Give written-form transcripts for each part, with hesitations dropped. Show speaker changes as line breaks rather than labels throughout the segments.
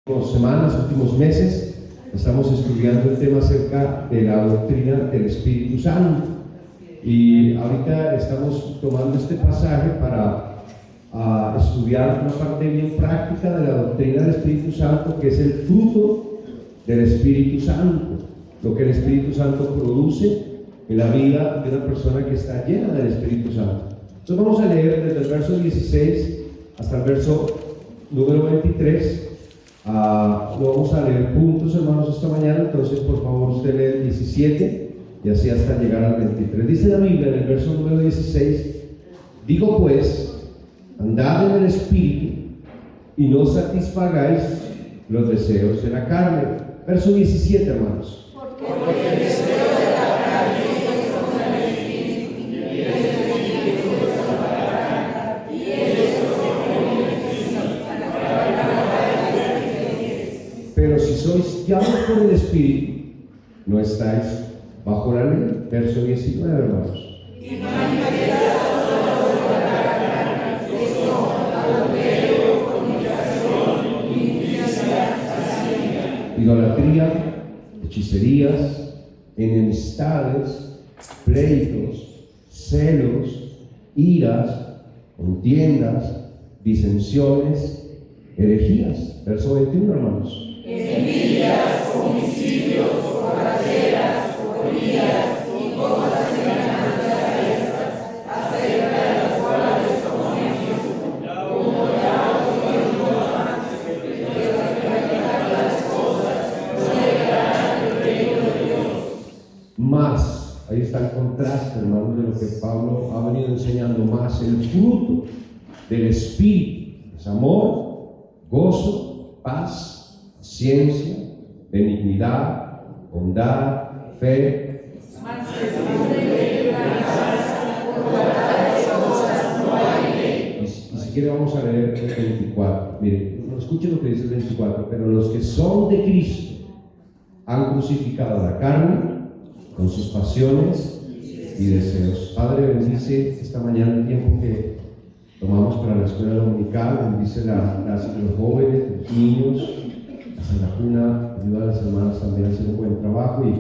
Semanas, últimos meses, estamos estudiando el tema acerca de la doctrina del Espíritu Santo, y ahorita estamos tomando este pasaje para estudiar una parte bien práctica de la doctrina del Espíritu Santo, que es el fruto del Espíritu Santo, lo que el Espíritu Santo produce en la vida de una persona que está llena del Espíritu Santo. Entonces vamos a leer desde el verso 16 hasta el verso número 23. Lo vamos a leer juntos, hermanos, esta mañana. Entonces, por favor, usted lee el 17 y así hasta llegar al 23. Dice la Biblia en el verso número 16: digo pues, andad en el Espíritu y no satisfagáis los deseos de la carne. Verso 17, hermanos.
Porque el deseo de la carne es contra el Espíritu, y el Espíritu es contra la carne, y estos son enemigos para las que
Pero si sois guiados por el Espíritu, no estáis bajo la ley. Verso 19, hermanos.
y manifestados son los de la carne, que son adulterio, fornicación, infidelidad, lascivia,
Idolatría, hechicerías, enemistades, pleitos, celos, iras, contiendas, disensiones, herejías. Verso 21, hermanos.
envidias, homicidios, borracheras, orgías y cosas semejantes a estas, acerca de las cuales conocemos, como ya os digo antes, que practicar las cosas no llegarán al reino de Dios.
Más, ahí está el contraste, hermanos, de lo que Pablo ha venido enseñando. Más el fruto del Espíritu es amor, gozo, paz, paciencia, benignidad, bondad, fe. Y si quiere vamos a leer el 24. Mire, no escuchen lo que dice el 24. Pero los que son de Cristo han crucificado la carne con sus pasiones y deseos. Padre, bendice esta mañana el tiempo que tomamos para la escuela dominical. Bendice los jóvenes, los niños, en la cuna. Ayuda a las hermanas también a hacer un buen trabajo, y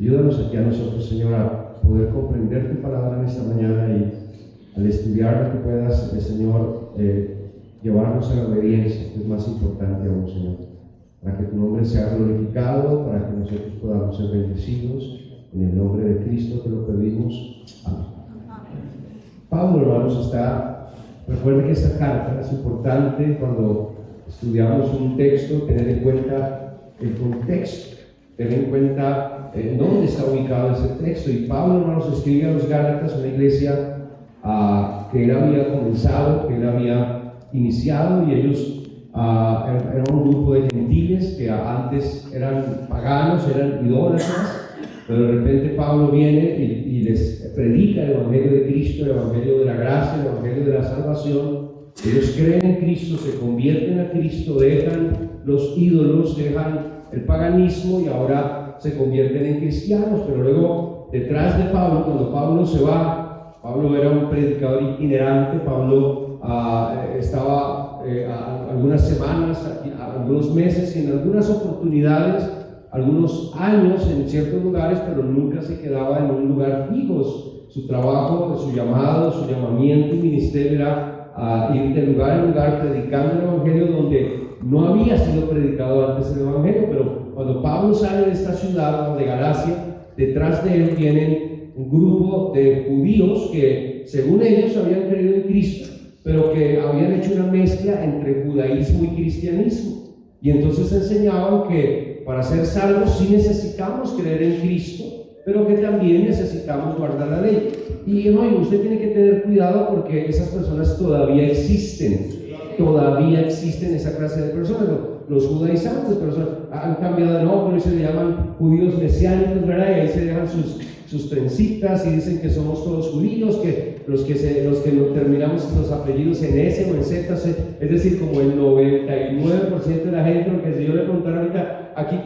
ayúdanos aquí a nosotros, Señor, a poder comprender tu palabra en esta mañana, y al estudiar lo que puedas, Señor, llevarnos a la obediencia, que es más importante aún, Señor, para que tu nombre sea glorificado, para que nosotros podamos ser bendecidos. En el nombre de Cristo te lo pedimos. Amén. Pablo, hermanos, recuerden que esta carta es importante cuando estudiamos un texto, tener en cuenta el contexto, tener en cuenta dónde está ubicado ese texto. Y Pablo, hermanos, escribe a los Gálatas, una iglesia que él había comenzado, que él había iniciado, y ellos eran un grupo de gentiles que antes eran paganos, eran idólatras. Pero de repente Pablo viene y les predica el Evangelio de Cristo, el Evangelio de la gracia, el Evangelio de la salvación. Ellos creen en Cristo, se convierten a Cristo, dejan los ídolos, dejan el paganismo y ahora se convierten en cristianos. Pero luego, detrás de Pablo, cuando Pablo se va, Pablo era un predicador itinerante. Pablo estaba algunas semanas, algunos meses y en algunas oportunidades algunos años en ciertos lugares, pero nunca se quedaba en un lugar fijo. Su trabajo, su llamado, su llamamiento y ministerio era ir de lugar en lugar predicando el Evangelio donde no había sido predicado antes el Evangelio. Pero cuando Pablo sale de esta ciudad de Galacia, detrás de él vienen un grupo de judíos que, según ellos, habían creído en Cristo, pero que habían hecho una mezcla entre judaísmo y cristianismo. Y entonces enseñaban que para ser salvos sí necesitamos creer en Cristo, pero que también necesitamos guardar la ley. Y usted tiene que tener cuidado, porque esas personas todavía existen esa clase de personas. Los judaizantes, pero han cambiado de nombre y se le llaman judíos mesiánicos, ¿verdad? Y ahí se dejan sus trencitas y dicen que somos todos judíos, que los que no terminamos los apellidos en S o en Z, es decir, como el 99% de la gente. Porque si yo le preguntara ahorita, aquí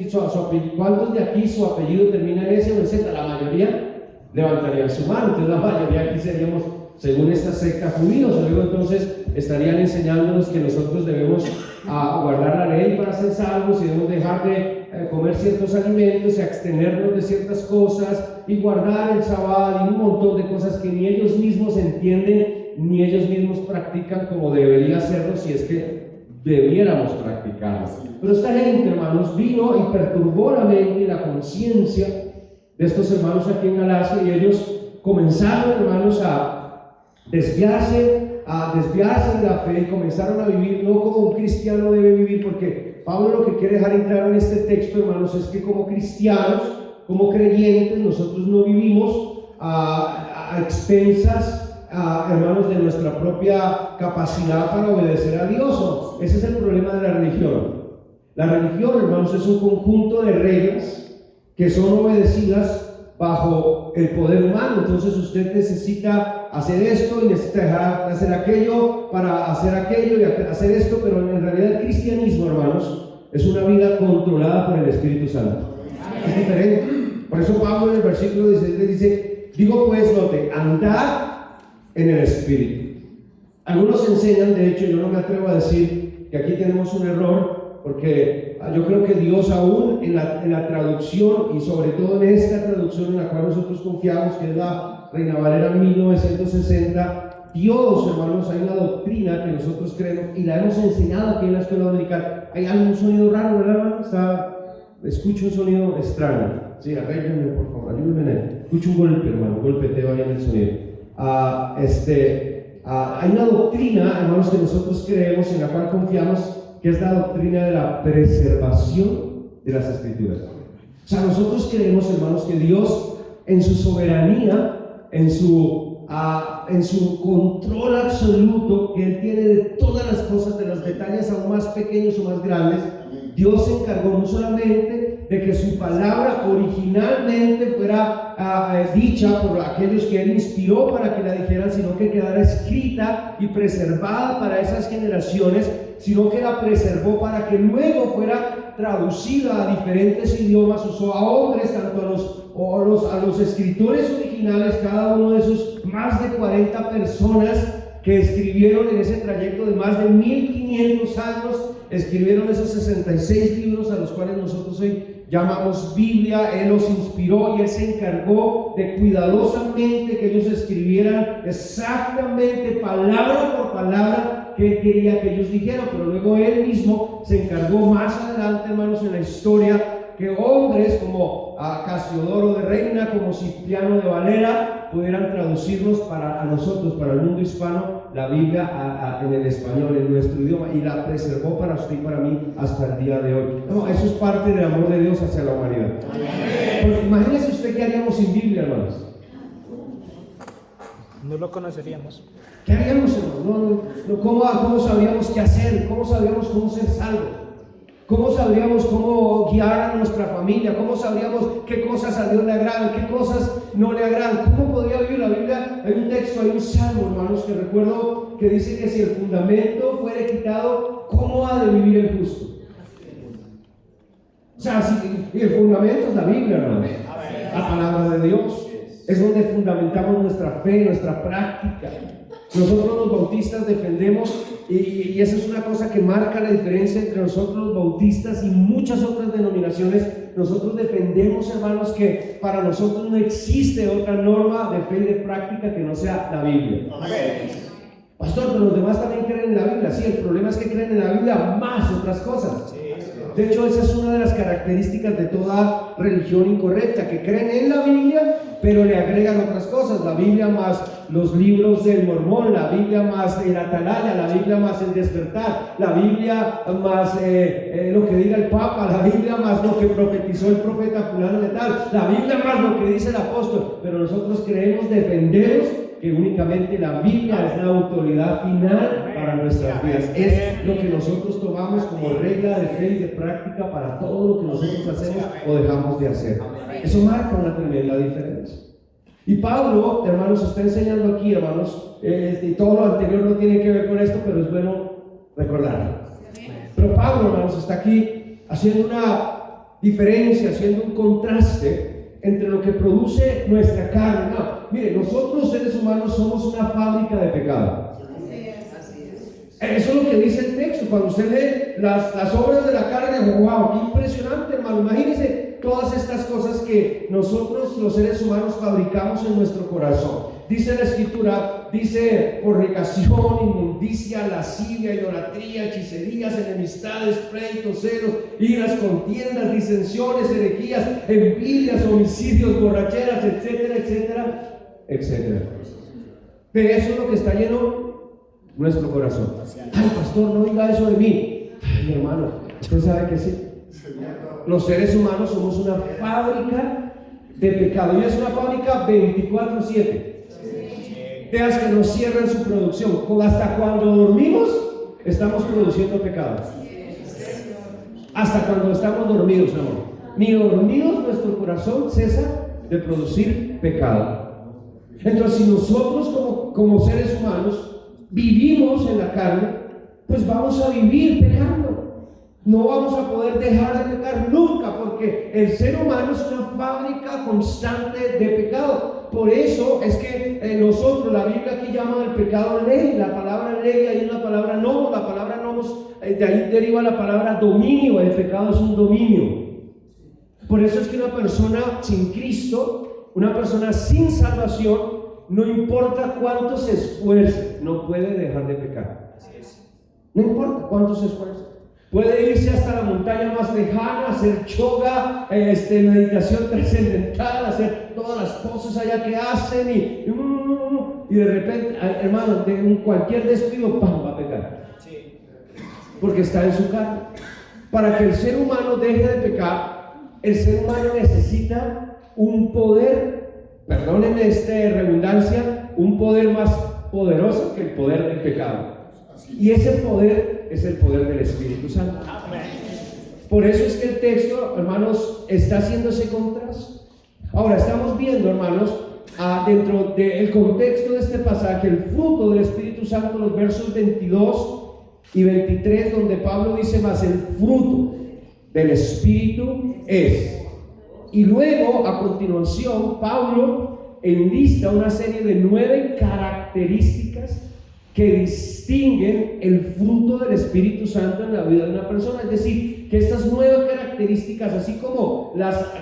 su apellido, ¿cuántos de aquí su apellido termina en S o en Z? La mayoría levantarían su mano. Entonces la mayoría aquí seríamos según esta secta, judíos. Luego entonces estarían enseñándonos que nosotros debemos guardar la ley para ser salvos y debemos dejar de comer ciertos alimentos y abstenernos de ciertas cosas y guardar el sábado y un montón de cosas que ni ellos mismos entienden ni ellos mismos practican como debería hacerlo, si es que debiéramos practicarlo. Pero esta gente, hermanos, vino y perturbó la mente y la conciencia de estos hermanos aquí en Galacia, y ellos comenzaron, hermanos, a desviarse de la fe y comenzaron a vivir no como un cristiano debe vivir, porque Pablo lo que quiere dejar en claro en este texto, hermanos, es que como cristianos, como creyentes, nosotros no vivimos a expensas, hermanos, de nuestra propia capacidad para obedecer a Dios. Ese es el problema de la religión. La religión, hermanos, es un conjunto de reglas que son obedecidas bajo el poder humano. Entonces usted necesita hacer esto y necesita dejar de hacer aquello para hacer aquello y hacer esto, pero en realidad el cristianismo, hermanos, es una vida controlada por el Espíritu Santo. Es diferente. Por eso Pablo en el versículo 16 dice: digo pues, note, andad en el Espíritu. Algunos enseñan, de hecho, yo no me atrevo a decir que aquí tenemos un error, porque yo creo que Dios aún en la traducción, y sobre todo en esta traducción en la cual nosotros confiamos, que es la Reina Valera 1960, Dios, hermanos, hay una doctrina que nosotros creemos y la hemos enseñado aquí en la escuela dominical. Hay algún sonido raro, ¿verdad, hermano? Escucho un sonido extraño. Sí, arréglenme, por favor, ayúdenme. Escucho un golpe, hermano, un golpeteo ahí en el sonido. Hay una doctrina, hermanos, que nosotros creemos, en la cual confiamos, que es la doctrina de la preservación de las Escrituras. O sea, nosotros creemos, hermanos, que Dios, en su soberanía, en su control absoluto que Él tiene de todas las cosas, de los detalles aún más pequeños o más grandes, Dios se encargó no solamente de que su palabra originalmente fuera dicha por aquellos que Él inspiró para que la dijeran, sino que quedara escrita y preservada para esas generaciones, sino que la preservó para que luego fuera traducida a diferentes idiomas. Usó a hombres, tanto a los escritores originales, cada uno de esos más de 40 personas que escribieron en ese trayecto de más de 1500 años, escribieron esos 66 libros a los cuales nosotros hoy llamamos Biblia. Él los inspiró y Él se encargó de cuidadosamente que ellos escribieran exactamente palabra por palabra que Él quería que ellos dijeran, pero luego Él mismo se encargó más adelante, hermanos, en la historia, que hombres como Casiodoro de Reina, como Cipriano de Valera, pudieran traducirnos a nosotros, para el mundo hispano, la Biblia en el español, en nuestro idioma, y la preservó para usted y para mí hasta el día de hoy. No, eso es parte del amor de Dios hacia la humanidad. Porque imagínese usted qué haríamos sin Biblia, hermanos.
No lo conoceríamos.
¿Qué haríamos, hermanos? ¿Cómo sabríamos qué hacer? ¿Cómo sabríamos cómo ser salvos? ¿Cómo sabríamos cómo guiar a nuestra familia? ¿Cómo sabríamos qué cosas a Dios le agradan, qué cosas no le agradan? ¿Cómo podría vivir la Biblia? Hay un texto, hay un salmo, hermanos, que recuerdo que dice que si el fundamento fuere quitado, ¿cómo ha de vivir el justo? O sea, y el fundamento es la Biblia, hermanos. La palabra de Dios. Es donde fundamentamos nuestra fe, nuestra práctica. Nosotros los bautistas defendemos, y esa es una cosa que marca la diferencia entre nosotros los bautistas y muchas otras denominaciones. Nosotros defendemos, hermanos, que para nosotros no existe otra norma de fe y de práctica que no sea la Biblia. Amén. Pastor, pero los demás también creen en la Biblia. Sí, el problema es que creen en la Biblia más otras cosas. De hecho, esa es una de las características de toda religión incorrecta, que creen en la Biblia, pero le agregan otras cosas. La Biblia más los libros del Mormón, la Biblia más el Atalaya, la Biblia más el Despertar, la Biblia más lo que diga el Papa, la Biblia más lo que profetizó el profeta fulano de tal, la Biblia más lo que dice el apóstol. Pero nosotros creemos, defendemos que únicamente la Biblia es la autoridad final para nuestras vidas. Es lo que nosotros tomamos como regla de fe y de práctica para todo lo que nosotros hacemos o dejamos de hacer. Eso marca una tremenda diferencia. Y Pablo, hermanos, está enseñando aquí, hermanos, y todo lo anterior no tiene que ver con esto, pero es bueno recordarlo. Pero Pablo, hermanos, está aquí haciendo una diferencia, haciendo un contraste entre lo que produce nuestra carne. No, mire, nosotros los seres humanos somos una fábrica de pecado. Eso es lo que dice el texto. Cuando usted lee las obras de la carne, wow, qué impresionante, hermano. Imagínense todas estas cosas que nosotros los seres humanos fabricamos en nuestro corazón. Dice la Escritura, dice fornicación, inmundicia, lascivia, idolatría, hechicerías, enemistades, pleitos, celos, iras, contiendas, disensiones, herejías, envidias, homicidios, borracheras, etcétera, etcétera, etcétera. De eso es lo que está lleno nuestro corazón. Ay, pastor, no diga eso de mí. Ay, hermano, usted sabe que sí. Los seres humanos somos una fábrica de pecado. Y es una fábrica 24/7. Veas que nos cierran su producción. Hasta cuando dormimos, estamos produciendo pecado. Hasta cuando estamos dormidos, amor. Ni dormidos nuestro corazón cesa de producir pecado. Entonces, si nosotros como seres humanos vivimos en la carne, pues vamos a vivir pecando. No vamos a poder dejar de pecar nunca, porque el ser humano es una fábrica constante de pecado. Por eso es que nosotros, la Biblia aquí llama al pecado ley. La palabra ley ahí es la palabra nomos. La palabra nomos, de ahí deriva la palabra dominio. El pecado es un dominio. Por eso es que una persona sin Cristo, una persona sin salvación, no importa cuánto se esfuerce, no puede dejar de pecar. No importa cuánto se esfuerce. Puede irse hasta la montaña más lejana, hacer yoga, meditación trascendental, hacer todas las cosas allá que hacen y de repente, hermano, de cualquier descuido, ¡pam!, va a pecar. Porque está en su carne. Para que el ser humano deje de pecar, el ser humano necesita un poder, perdónenme redundancia, un poder más poderoso que el poder del pecado. Y ese poder es el poder del Espíritu Santo. Por eso es que el texto, hermanos, está haciendo ese contraste. Ahora estamos viendo, hermanos, dentro del contexto de este pasaje, el fruto del Espíritu Santo, los versos 22 y 23, donde Pablo dice: más el fruto del Espíritu es. Y luego, a continuación, Pablo enlista una serie de 9 características que distinguen el fruto del Espíritu Santo en la vida de una persona. Es decir, que estas 9 características, así como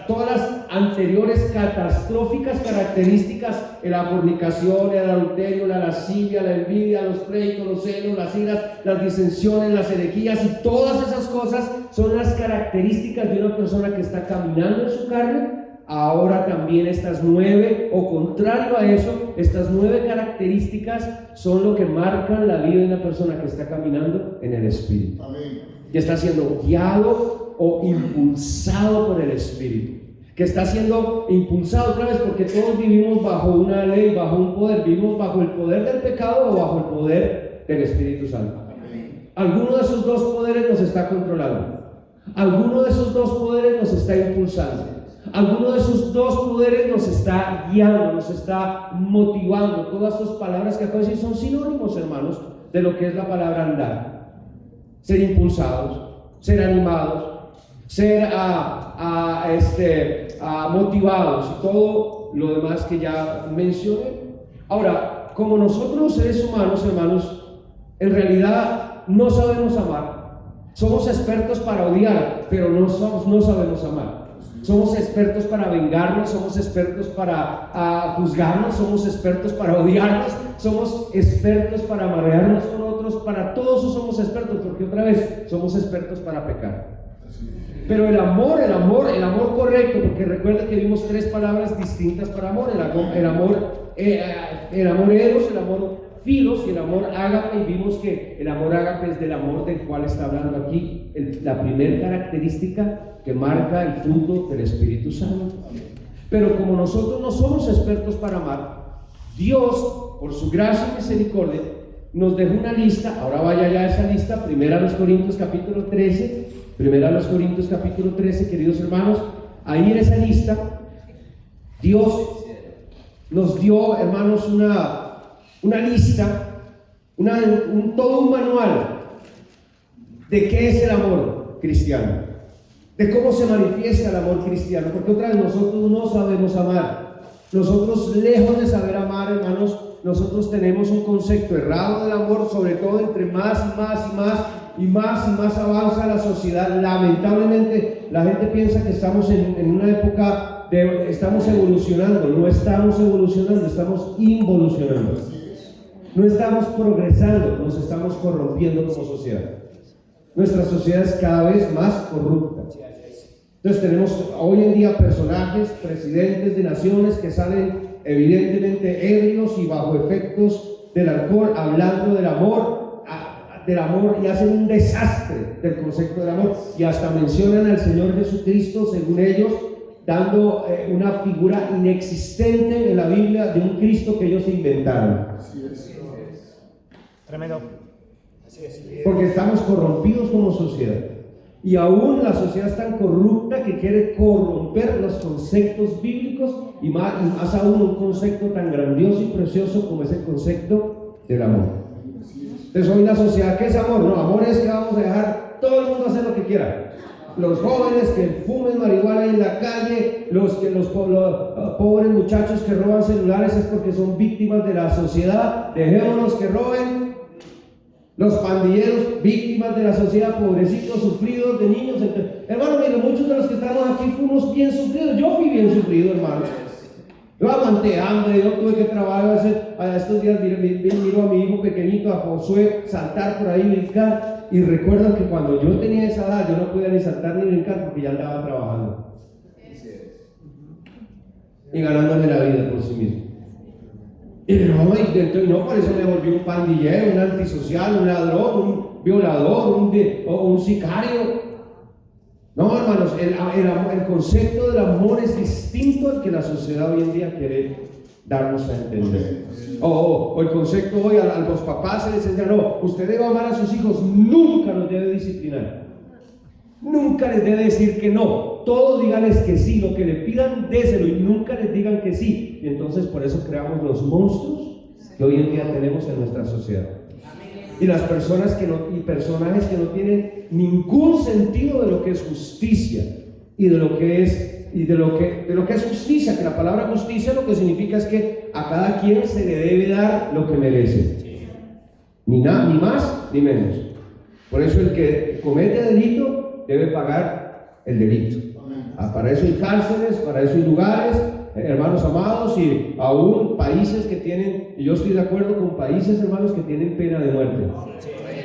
todas las anteriores catastróficas características, la fornicación, el adulterio, la lascivia, la envidia, los pleitos, los celos, las iras, las disensiones, las herejías, y todas esas cosas son las características de una persona que está caminando en su carne. Ahora también estas 9, o contrario a eso, estas 9 características son lo que marcan la vida de una persona que está caminando en el Espíritu. Amén. Que está siendo guiado o impulsado por el Espíritu. Que está siendo impulsado otra vez, porque todos vivimos bajo una ley, bajo un poder. Vivimos bajo el poder del pecado o bajo el poder del Espíritu Santo. Amén. Alguno de esos dos poderes nos está controlando. Alguno de esos dos poderes nos está impulsando. Alguno de esos dos poderes nos está guiando, nos está motivando. Todas estas palabras que acabo de decir son sinónimos, hermanos, de lo que es la palabra andar. Ser impulsados, ser animados, ser motivados y todo lo demás que ya mencioné. Ahora, como nosotros los seres humanos, hermanos, en realidad no sabemos amar. Somos expertos para odiar, pero no sabemos amar. Somos expertos para vengarnos, somos expertos para juzgarnos, somos expertos para odiarnos, somos expertos para amarrearnos con otros, para todo eso somos expertos, porque otra vez somos expertos para pecar. Pero el amor correcto, porque recuerden que vimos 3 palabras distintas para amor: el amor eros, el amor filos y el amor ágape. Y vimos que el amor ágape es del amor del cual está hablando aquí, la primera característica que marca el fruto del Espíritu Santo. Pero como nosotros no somos expertos para amar, Dios, por su gracia y misericordia, nos dejó una lista. Ahora vaya ya a esa lista, 1 Corintios capítulo 13, 1 Corintios capítulo 13, queridos hermanos. Ahí en esa lista, Dios nos dio, hermanos, una lista, todo un manual de qué es el amor cristiano, de cómo se manifiesta el amor cristiano, porque otra vez nosotros no sabemos amar. Nosotros, lejos de saber amar, hermanos, nosotros tenemos un concepto errado del amor, sobre todo entre más avanza la sociedad. Lamentablemente, la gente piensa que estamos en una época estamos evolucionando. No estamos evolucionando, estamos involucionando. No estamos progresando, nos estamos corrompiendo como sociedad. Nuestra sociedad es cada vez más corrupta. Entonces tenemos hoy en día personajes, presidentes de naciones que salen evidentemente ebrios y bajo efectos del alcohol, hablando del amor y hacen un desastre del concepto del amor, y hasta mencionan al Señor Jesucristo, según ellos, dando una figura inexistente en la Biblia de un Cristo que ellos inventaron.
Tremendo. Así es.
Porque estamos corrompidos como sociedad. Y aún la sociedad es tan corrupta que quiere corromper los conceptos bíblicos y más aún un concepto tan grandioso y precioso como es el concepto del amor. Entonces hoy la sociedad, ¿qué es amor? No, amor es que vamos a dejar todo el mundo hacer lo que quiera. Los jóvenes que fumen marihuana en la calle, los pobres muchachos que roban celulares es porque son víctimas de la sociedad, dejémonos que roben. Los pandilleros, víctimas de la sociedad, pobrecitos, sufridos, de niños. Hermano, mire, muchos de los que estamos aquí fuimos bien sufridos. Yo fui bien sufrido, hermano. Yo aguanté hambre, yo tuve que trabajar a estos días. Miro a mi hijo pequeñito, a Josué, saltar por ahí, brincar. Y recuerdo que cuando yo tenía esa edad, yo no podía ni saltar ni brincar porque ya andaba trabajando y ganándome la vida por sí mismo. Y no, por eso me volví un pandillero, un antisocial, un ladrón, un violador, un sicario. No, hermanos, el concepto del amor es distinto al que la sociedad hoy en día quiere darnos a entender. O el concepto hoy a los papás se les enseña: no, usted debe amar a sus hijos, nunca los debe disciplinar, nunca les debe decir que no. Todo díganles que sí, lo que le pidan, déselo, y nunca les digan que sí. Y entonces por eso creamos los monstruos que hoy en día tenemos en nuestra sociedad. Y las personas y personajes que no tienen ningún sentido de lo que es justicia y de lo que es justicia, que la palabra justicia lo que significa es que a cada quien se le debe dar lo que merece, ni más ni menos. Por eso el que comete delito debe pagar el delito. Para eso hay cárceles, para eso hay lugares, hermanos amados, y aún países que tienen, y yo estoy de acuerdo con países, hermanos, que tienen pena de muerte.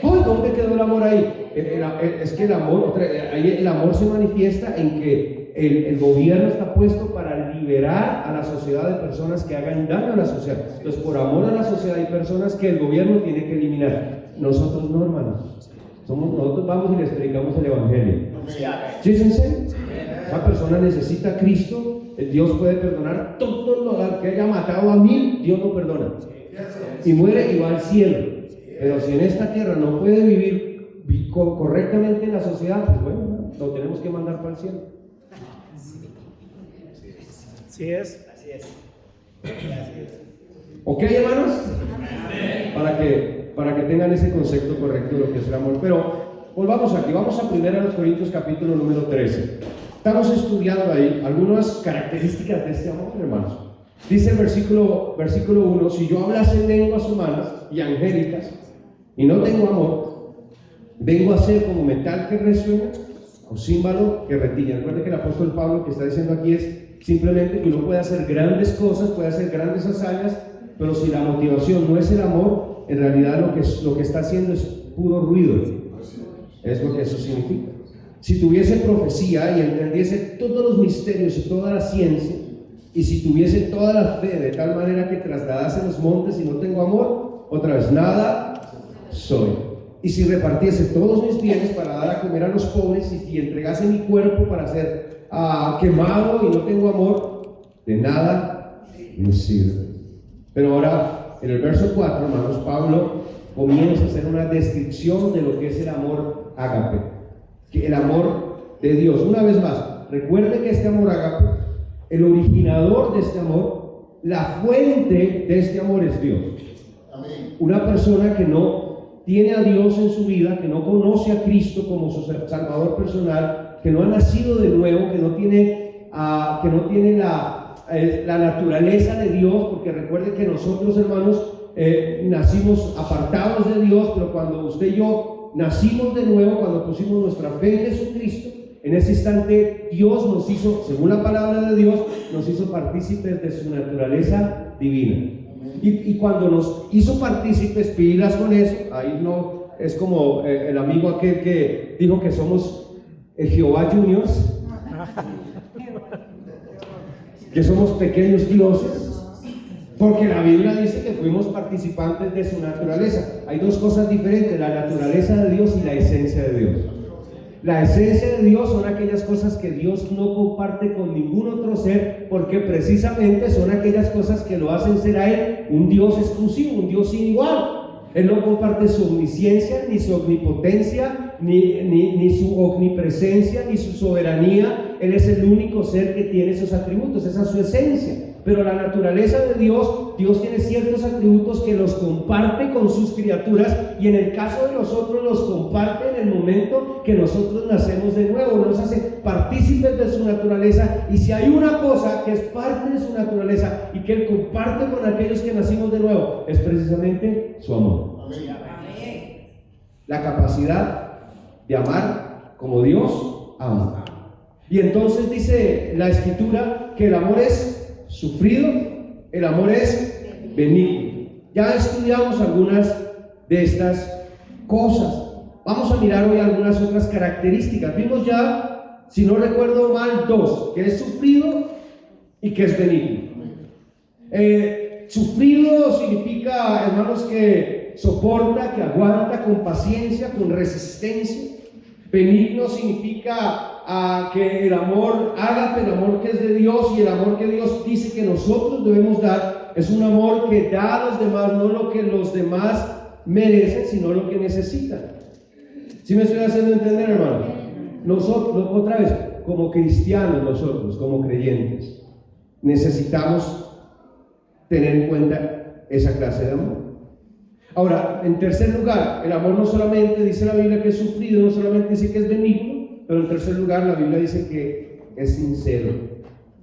¡Uy! ¿Dónde quedó el amor ahí? Es que el amor se manifiesta en que el gobierno está puesto para liberar a la sociedad de personas que hagan daño a la sociedad. Entonces, por amor a la sociedad hay personas que el gobierno tiene que eliminar. Nosotros no, hermanos. Nosotros vamos y les predicamos el evangelio. ¿Sí es en serio? Esa persona necesita a Cristo. Dios puede perdonar todo lo que haya matado a 1000, Dios lo perdona y muere y va al cielo. Pero si en esta tierra no puede vivir correctamente en la sociedad, pues bueno, lo tenemos que mandar para el cielo.
Así es.
¿Ok, hermanos? Para que tengan ese concepto correcto de lo que es el amor. Pero volvamos aquí, vamos a 1 Corintios capítulo número 13. Estamos estudiando ahí algunas características de este amor, hermanos. Dice el versículo 1: si yo hablase en lenguas humanas y angélicas y no tengo amor, vengo a ser como metal que resuena o címbalo que retiña. Recuerden que el apóstol Pablo que está diciendo aquí es simplemente que uno puede hacer grandes cosas, puede hacer grandes hazañas, pero si la motivación no es el amor, en realidad lo que está haciendo es puro ruido. Es lo que eso significa. Si tuviese profecía y entendiese todos los misterios y toda la ciencia, y si tuviese toda la fe de tal manera que trasladase los montes y no tengo amor, otra vez, nada soy. Y si repartiese todos mis bienes para dar a comer a los pobres, y si entregase mi cuerpo para ser quemado y no tengo amor, de nada me sirve. Pero ahora, en el verso 4, hermanos, Pablo comienza a hacer una descripción de lo que es el amor ágape, que el amor de Dios. Una vez más, recuerde que este amor ágape, el originador de este amor, la fuente de este amor es Dios. Amén. Una persona que no tiene a Dios en su vida, que no conoce a Cristo como su Salvador personal, que no ha nacido de nuevo, que no tiene la naturaleza de Dios, porque recuerde que nosotros, hermanos, nacimos apartados de Dios, pero cuando usted y yo nacimos de nuevo, cuando pusimos nuestra fe en Jesucristo, en ese instante Dios nos hizo, según la palabra de Dios, nos hizo partícipes de su naturaleza divina. Y cuando nos hizo partícipes, pilas con eso, ahí no es como el amigo aquel que dijo que somos Jehová Juniors, que somos pequeños dioses, porque la Biblia dice que fuimos participantes de su naturaleza. Hay dos cosas diferentes: la naturaleza de Dios y la esencia de Dios. La esencia de Dios son aquellas cosas que Dios no comparte con ningún otro ser, porque precisamente son aquellas cosas que lo hacen ser a Él un Dios exclusivo, un Dios sin igual. Él no comparte su omnisciencia, ni su omnipotencia, ni su omnipresencia, ni su soberanía. Él es el único ser que tiene esos atributos, esa es su esencia. Pero la naturaleza de Dios, Dios tiene ciertos atributos que los comparte con sus criaturas, y en el caso de nosotros los comparte en el momento que nosotros nacemos de nuevo, nos hace partícipes de su naturaleza. Y si hay una cosa que es parte de su naturaleza y que Él comparte con aquellos que nacimos de nuevo, es precisamente su amor. Amén. La capacidad de amar como Dios ama. Y entonces dice la Escritura que el amor es sufrido, el amor es benigno. Ya estudiamos algunas de estas cosas. Vamos a mirar hoy algunas otras características. Vimos ya, si no recuerdo mal, dos: que es sufrido y que es benigno. Sufrido significa, hermanos, que soporta, que aguanta con paciencia, con resistencia. Benigno significa que el amor ágape, el amor que es de Dios, y el amor que Dios dice que nosotros debemos dar, es un amor que da a los demás no lo que los demás merecen, sino lo que necesitan. ¿Sí me estoy haciendo entender, hermano? Nosotros, otra vez, como cristianos, nosotros, como creyentes, necesitamos tener en cuenta esa clase de amor. Ahora, en tercer lugar, el amor no solamente dice la Biblia que es sufrido, no solamente dice que es benigno, pero en tercer lugar la Biblia dice que es sincero.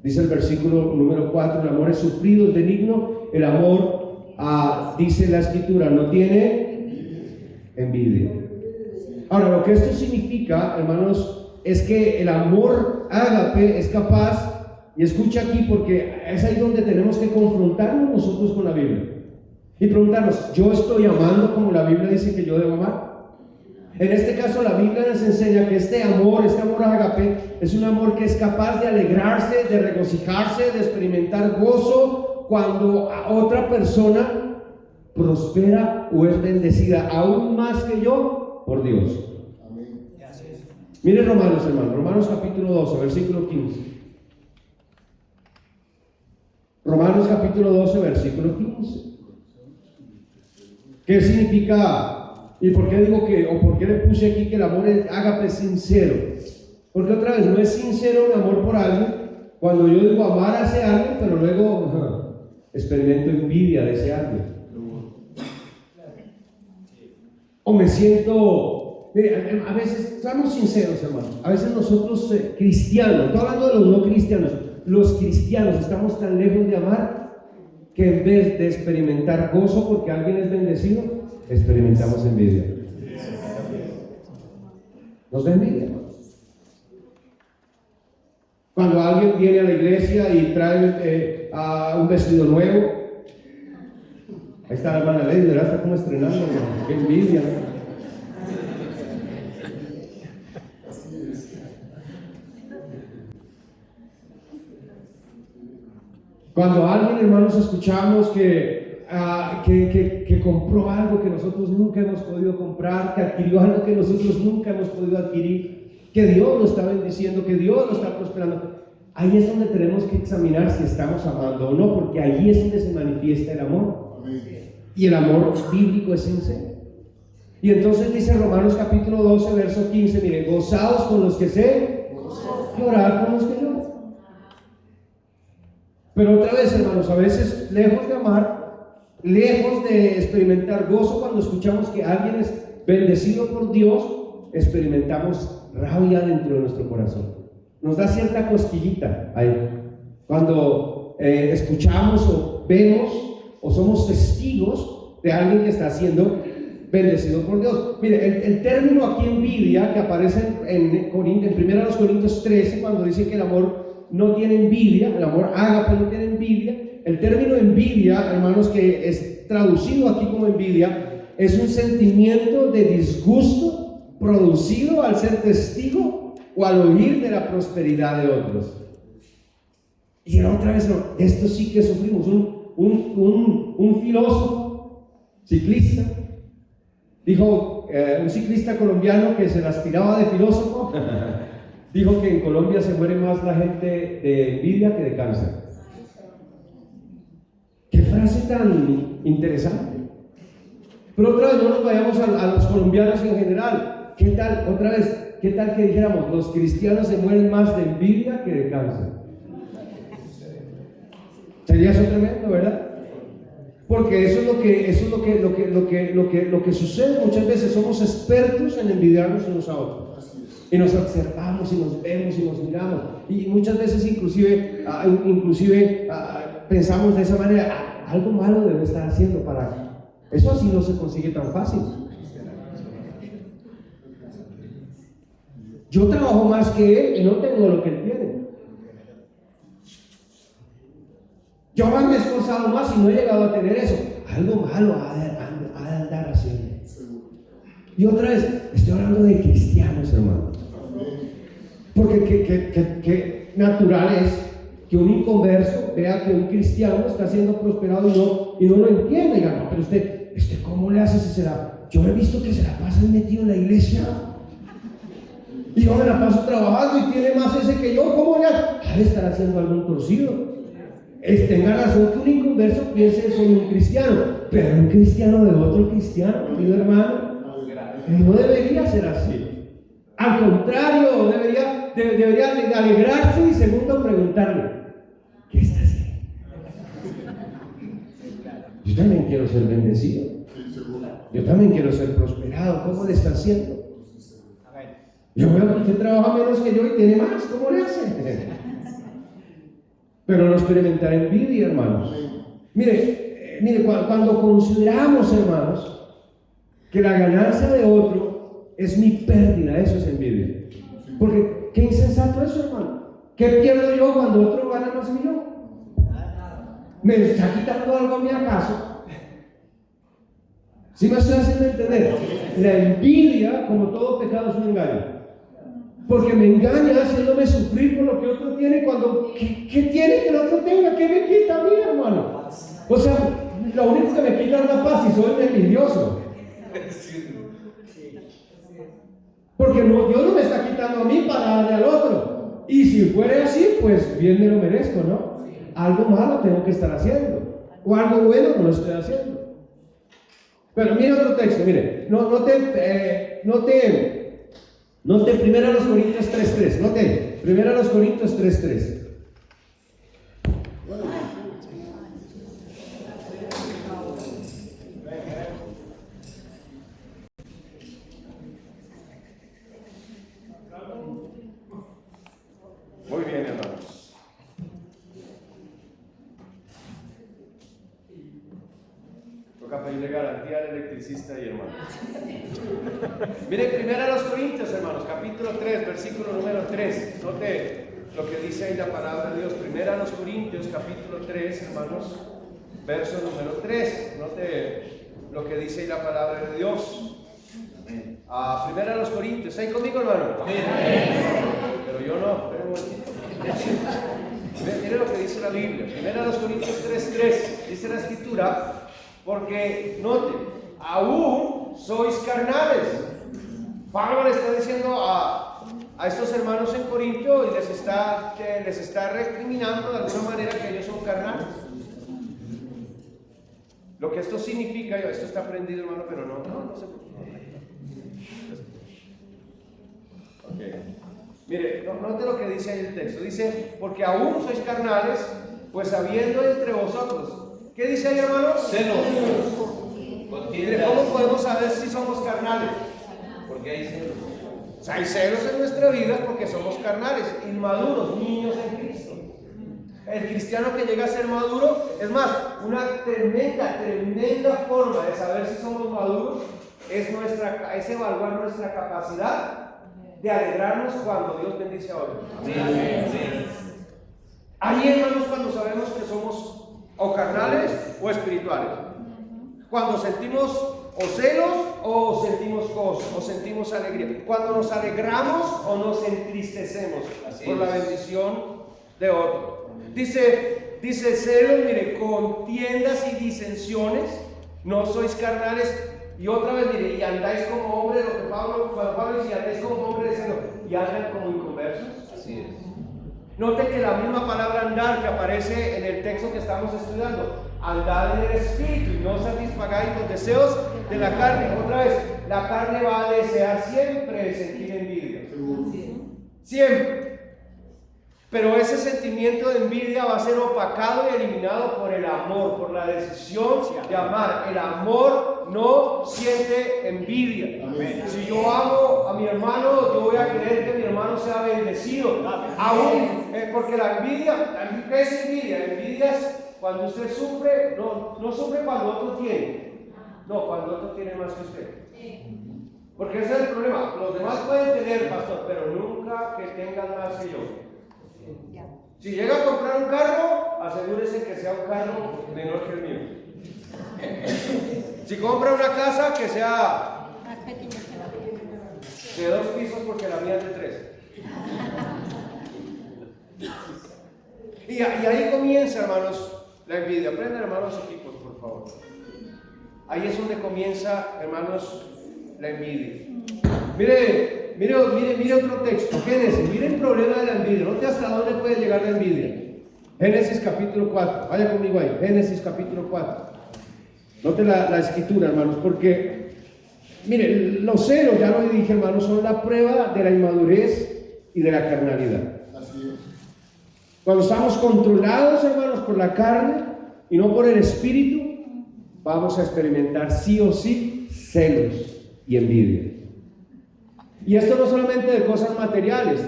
Dice el versículo número 4: el amor es sufrido, es benigno. El amor, dice la Escritura, no tiene envidia. Ahora, lo que esto significa, hermanos, es que el amor ágape es capaz, y escucha aquí porque es ahí donde tenemos que confrontarnos nosotros con la Biblia y preguntarnos: ¿yo estoy amando como la Biblia dice que yo debo amar? En este caso la Biblia nos enseña que este amor ágape, es un amor que es capaz de alegrarse, de regocijarse, de experimentar gozo cuando a otra persona prospera o es bendecida, aún más que yo, por Dios. Amén. Mire Romanos, hermano, Romanos capítulo 12, versículo 15. Romanos capítulo 12, versículo 15. ¿Qué significa? ¿Y por qué digo que, o por qué le puse aquí que el amor ágape es sincero? Porque otra vez, no es sincero un amor por alguien cuando yo digo amar a ese alguien, pero luego experimento envidia de ese alguien. O me siento, mire, a veces, seamos sinceros, hermanos, a veces nosotros cristianos, estoy hablando de los no cristianos, los cristianos estamos tan lejos de amar que en vez de experimentar gozo porque alguien es bendecido, experimentamos envidia. Nos da envidia. Cuando alguien viene a la iglesia y trae un vestido nuevo, ahí está la hermana Lady, ¿verdad? Está como estrenando, ¿no? Qué envidia. Cuando alguien, hermanos, escuchamos que compró algo que nosotros nunca hemos podido comprar, que adquirió algo que nosotros nunca hemos podido adquirir, que Dios lo está bendiciendo, que Dios lo está prosperando, ahí es donde tenemos que examinar si estamos amando o no, porque ahí es donde se manifiesta el amor. Y el amor bíblico es sincero. Y entonces dice Romanos capítulo 12, verso 15, mire: gozaos con los que sé, llorad con los que lloran. Pero otra vez, hermanos, a veces lejos de amar, lejos de experimentar gozo cuando escuchamos que alguien es bendecido por Dios, experimentamos rabia dentro de nuestro corazón. Nos da cierta cosquillita ahí. Cuando escuchamos o vemos o somos testigos de alguien que está siendo bendecido por Dios. Mire, el término aquí envidia que aparece en 1 Corintios 13, cuando dice que el amor no tiene envidia, el amor ágape no tiene envidia. El término envidia, hermanos, que es traducido aquí como envidia, es un sentimiento de disgusto producido al ser testigo o al oír de la prosperidad de otros. Y otra vez, no, esto sí que sufrimos. Un filósofo ciclista dijo, un ciclista colombiano que se las tiraba de filósofo, dijo que en Colombia se muere más la gente de envidia que de cáncer. Qué frase tan interesante. Pero otra vez, no nos vayamos a los colombianos en general. ¿Qué tal, otra vez, qué tal que dijéramos, los cristianos se mueren más de envidia que de cáncer? Sería eso tremendo, ¿verdad? Porque eso es lo que sucede muchas veces. Somos expertos en envidiarnos unos a otros. Y nos observamos y nos vemos y nos miramos. Y muchas veces inclusive pensamos de esa manera, algo malo debe estar haciendo para... Eso así no se consigue tan fácil. Yo trabajo más que él y no tengo lo que él tiene. Yo me he esforzado más y no he llegado a tener eso. Algo malo ha de andar haciendo. Y otra vez, estoy hablando de cristianos, hermano. Porque que natural es que un inconverso vea que un cristiano está siendo prosperado y no lo entiende. Diga, no, pero usted ¿cómo le hace si será? Yo he visto que se la pasa metido en la iglesia. Y yo me la paso trabajando y tiene más ese que yo. ¿Cómo le hace? Ha de estar haciendo algún torcido. Tenga razón que un inconverso piense que soy un cristiano, pero un cristiano de otro cristiano, querido hermano, no debería ser así. Al contrario, debería alegrarse y segundo preguntarle, ¿qué está haciendo? Yo también quiero ser bendecido. Yo también quiero ser prosperado. ¿Cómo le está haciendo? Yo veo que usted trabaja menos que yo y tiene más. ¿Cómo le hace? Pero no experimentar envidia, hermanos. Mire, cuando consideramos, hermanos, que la ganancia de otro es mi pérdida, eso es envidia. Porque, qué insensato eso, hermano. ¿Qué pierdo yo cuando otro gana más que yo? ¿Me está quitando algo a mí acaso? ¿Sí me estoy haciendo entender? La envidia, como todo pecado, es un engaño. Porque me engaña haciéndome sufrir por lo que otro tiene cuando, ¿qué tiene que el otro tenga? ¿Qué me quita a mí, hermano? O sea, lo único que me quita es la paz y soy un envidioso. Porque Dios no me está quitando a mí para darle al otro. Y si fuera así, pues bien me lo merezco, ¿no? Algo malo tengo que estar haciendo. O algo bueno no lo estoy haciendo. Pero mire otro texto, mire. Note 1 Corintios 3:3. Note 1 Corintios 3:3. Muy bien, hermanos. Toca pedirle garantía al electricista y hermano. Miren, 1 Corintios, hermanos, capítulo 3, versículo número 3. Note lo que dice ahí la palabra de Dios. 1 Corintios, capítulo 3, hermanos, verso número 3. Note lo que dice ahí la palabra de Dios. 1 Corintios, ¿está ahí conmigo, hermano? Pero yo no, pero mire lo que dice la Biblia. 1 Corintios 3:3 dice la escritura, porque note, aún sois carnales. Pablo le está diciendo a estos hermanos en Corintio y les está recriminando de alguna manera que ellos son carnales. Lo que esto significa, esto está aprendido, hermano, pero no se puede. Okay. Mire, note lo que dice ahí el texto. Dice, porque aún sois carnales, pues habiendo entre vosotros. ¿Qué dice ahí, hermanos?
Celos.
Mire, ¿cómo podemos saber si somos carnales?
Porque hay celos.
O sea, hay celos en nuestra vida porque somos carnales, inmaduros, niños en Cristo.
El cristiano que llega a ser maduro, es más, una tremenda forma de saber si somos maduros es evaluar nuestra capacidad de alegrarnos cuando Dios bendice a otros. Ahí, hermanos, cuando sabemos que somos o carnales o espirituales. Cuando sentimos o celos o sentimos gozo o sentimos alegría. Cuando nos alegramos o nos entristecemos por la bendición de otro. Dice celos, mire, contiendas y disensiones, no sois carnales. Y otra vez, mire, y andáis como hombres, lo que cuando Pablo dice, y andáis como hombres diciendo, y andan como inconversos.
Así es.
Note que la misma palabra andar que aparece en el texto que estamos estudiando, andad en el espíritu y no satisfagáis los deseos de la carne. Otra vez, la carne va a desear siempre sentir envidia. Siempre. Pero ese sentimiento de envidia va a ser opacado y eliminado por el amor, por la decisión de amar. El amor no siente envidia. Amén. Si yo amo a mi hermano, yo voy a querer que mi hermano sea bendecido. Aún, porque la envidia, ¿qué es envidia? Envidia es cuando usted sufre, no sufre cuando otro tiene. No, cuando otro tiene más que usted. Porque ese es el problema. Los demás pueden tener, pastor, pero nunca que tengan más que yo. Si llega a comprar un carro, asegúrese que sea un carro menor que el mío. Si compra una casa, que sea de 2 pisos porque la mía es de 3. Y ahí comienza, hermanos, la envidia. Aprendan, hermanos, equipos, por favor. Ahí es donde comienza, hermanos, la envidia. Mire otro texto, Génesis. Mire el problema de la envidia. Note hasta dónde puede llegar la envidia. Génesis capítulo 4. Vaya conmigo ahí. Génesis capítulo 4. Note la escritura, hermanos, porque, mire, los celos, ya lo dije, hermanos, son la prueba de la inmadurez y de la carnalidad.
Así es.
Cuando estamos controlados, hermanos, por la carne y no por el espíritu, vamos a experimentar sí o sí celos y envidia. Y esto no solamente de cosas materiales.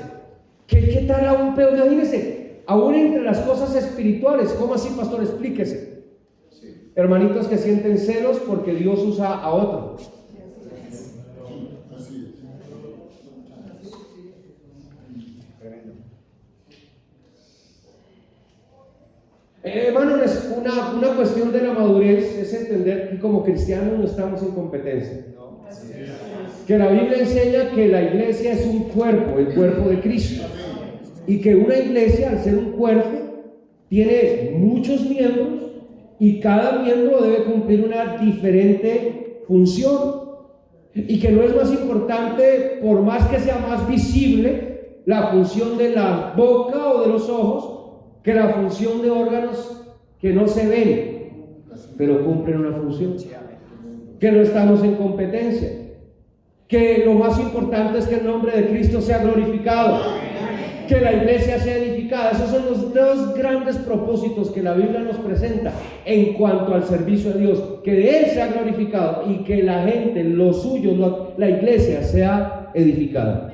¿Qué tal aún peor? Imagínense, aún entre las cosas espirituales. ¿Cómo así, pastor? Explíquese.
Sí.
Hermanitos que sienten celos porque Dios usa a otro.
Así es.
Hermano, es una cuestión de la madurez, es entender que como cristianos no estamos en competencia. Que la Biblia enseña que la iglesia es un cuerpo, el cuerpo de Cristo. Y que una iglesia, al ser un cuerpo, tiene muchos miembros y cada miembro debe cumplir una diferente función. Y que no es más importante, por más que sea más visible, la función de la boca o de los ojos, que la función de órganos que no se ven, pero cumplen una función. Que no estamos en competencia. Que lo más importante es que el nombre de Cristo sea glorificado, que la iglesia sea edificada. Esos son los 2 grandes propósitos que la Biblia nos presenta en cuanto al servicio a Dios, que de Él sea glorificado y que la gente, los suyos, la iglesia sea edificada.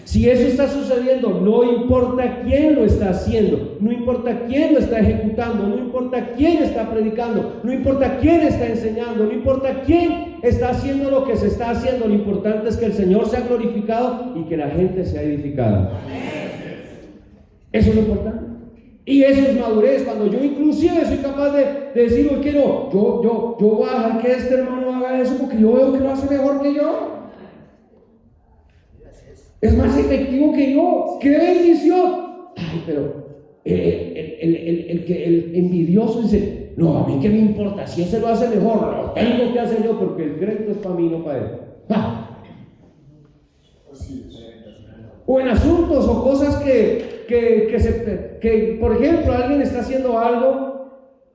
Si eso está sucediendo, no importa quién lo está haciendo, no importa quién lo está ejecutando, no importa quién está predicando, no importa quién está enseñando, no importa quién está haciendo lo que se está haciendo, lo importante es que el Señor sea glorificado y que la gente sea edificada. Eso es lo importante. Y eso es madurez, cuando yo inclusive soy capaz de decir, oye, que no, yo voy a dejar que este hermano haga eso porque yo veo que lo hace mejor que yo. Es más efectivo que yo. ¡Qué bendición! Ay, pero el envidioso dice, no, a mí qué me importa, si ese lo hace mejor, lo tengo que hacer yo porque el crédito es para mí, no para él. ¡Ah!
Así es.
O en asuntos o cosas que, por ejemplo, alguien está haciendo algo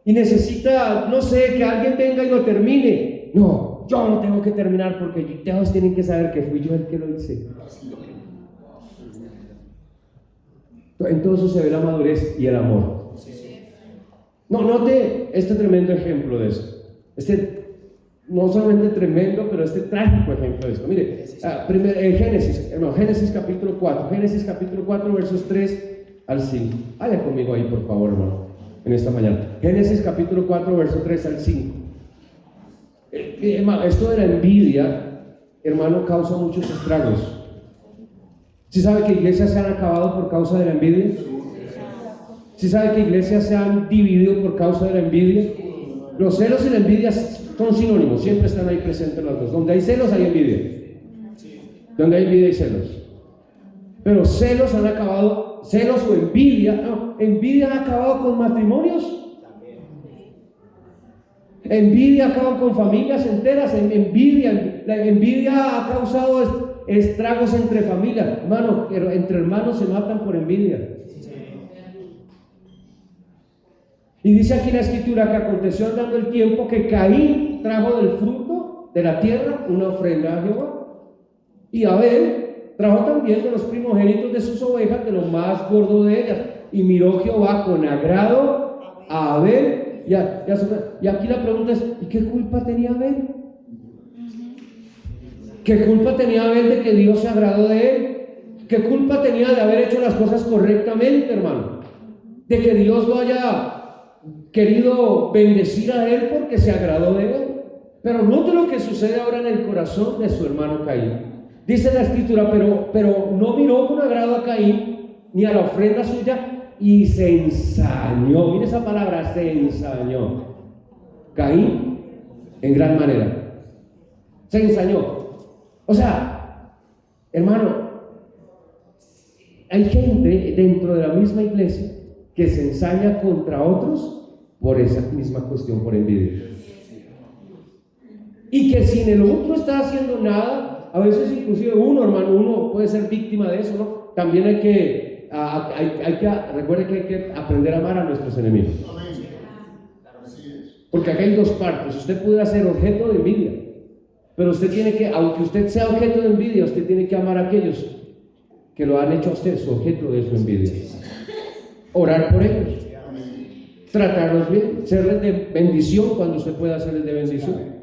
y necesita, no sé, que alguien venga y lo termine. No, yo no tengo que terminar porque todos tienen que saber que fui yo el que lo hice. Entonces se ve la madurez y el amor. No, note este tremendo ejemplo de eso. No solamente tremendo, pero trágico ejemplo de esto. Mire, Génesis capítulo 4, versos 3 al 5. Vaya conmigo ahí, por favor, hermano, en esta mañana. Génesis capítulo 4, verso 3 al 5. Esto de la envidia, hermano, causa muchos estragos. ¿Sí sabe que iglesias se han acabado por causa de la envidia? ¿Sí sabe que iglesias se han dividido por causa de la envidia? Los celos y la envidia son sinónimos, siempre están ahí presentes los dos. Donde hay celos hay envidia. Donde hay envidia hay celos. Pero celos han acabado, celos o envidia, no, envidia han acabado con matrimonios. Envidia acaba con familias enteras. La envidia ha causado estragos entre familias. Hermano, entre hermanos se matan por envidia. Y dice aquí la escritura que aconteció andando el tiempo que Caín trajo del fruto de la tierra una ofrenda a Jehová. Y Abel trajo también de los primogénitos de sus ovejas, de lo más gordo de ellas. Y miró Jehová con agrado a Abel. Y aquí la pregunta es: ¿y qué culpa tenía Abel? ¿Qué culpa tenía Abel de que Dios se agradó de él? ¿Qué culpa tenía de haber hecho las cosas correctamente, hermano? De que Dios lo haya querido bendecir a él porque se agradó de él. Pero note lo que sucede ahora en el corazón de su hermano Caín. Dice la escritura, pero no miró con agrado a Caín ni a la ofrenda suya, y se ensañó. Mire esa palabra, se ensañó. Caín en gran manera se ensañó. O sea, hermano, hay gente dentro de la misma iglesia que se ensaña contra otros por esa misma cuestión, por envidia. Y que sin el otro está haciendo nada, a veces inclusive uno puede ser víctima de eso, ¿no? También hay que recuerde que hay que aprender a amar a nuestros enemigos. Porque acá hay dos partes. Usted pudiera ser objeto de envidia, pero usted tiene que, aunque usted sea objeto de envidia, usted tiene que amar a aquellos que lo han hecho a usted su objeto de su envidia. Orar por ellos, tratarlos bien, serles de bendición cuando usted pueda serles de bendición.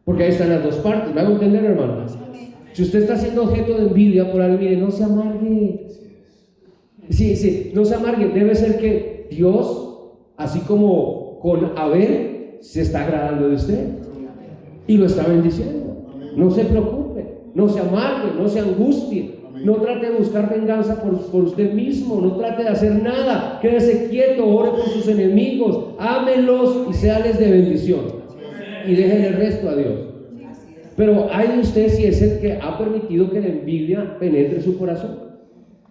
Porque ahí están las dos partes. ¿Me hago entender, hermano? Si usted está siendo objeto de envidia por alguien, mire, no se amargue. Sí, no se amargue. Debe ser que Dios, así como con Abel, se está agradando de usted y lo está bendiciendo. No se preocupe, no se amargue, no se angustie, no trate de buscar venganza por usted mismo, no trate de hacer nada. Quédese quieto, ore por sus enemigos, ámelos y séales de bendición, y dejen el resto a Dios. Pero hay de usted si es el que ha permitido que la envidia penetre su corazón